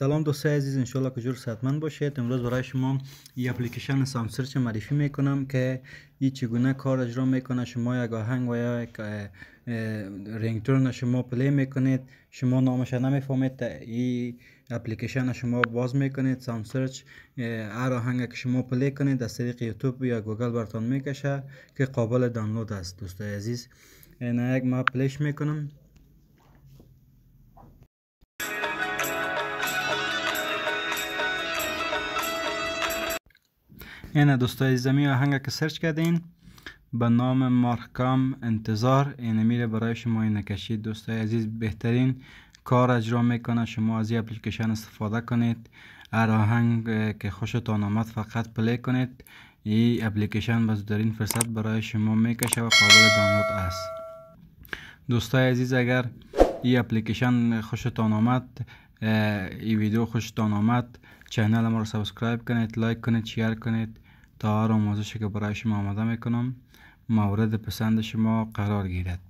سلام دوستای عزیز، انشالله که جور صحتمند باشید. امروز برای شما این اپلیکیشن ساوند سرچ معرفی میکنم که این چگونه کار اجرا میکنه. شما یک آهنگ و یا یک رینگتون شما پلی میکنید، شما نامش نمیفهمید، این اپلیکیشن شما باز میکنید ساوند سرچ، هر آهنگ که شما پلی کنید از طریق یوتیوب یا گوگل براتون میکشه که قابل دانلود است. دوستای عزیز، این یک ما پلیش میکنم. این دوستای زمین آهنگ که سرچ کردین به نام مارکام انتظار، این میره برای شما این کشید. دوستای عزیز، بهترین کار اجرا میکنه. شما از این اپلیکیشن استفاده کنید، هر آهنگ که خوشتان آمد فقط پلی کنید. این اپلیکیشن به زودترین فرصت برای شما میکشه و قابل دانلود است. دوستای عزیز، اگر این اپلیکیشن خوشتان آمد، این ویدیو خوشتان آمد، چینل ما رو سابسکرایب کنید، لایک کنید، شیر کنید تا هر آموزشی که برای شما آماده میکنم مورد پسند شما قرار گیرد.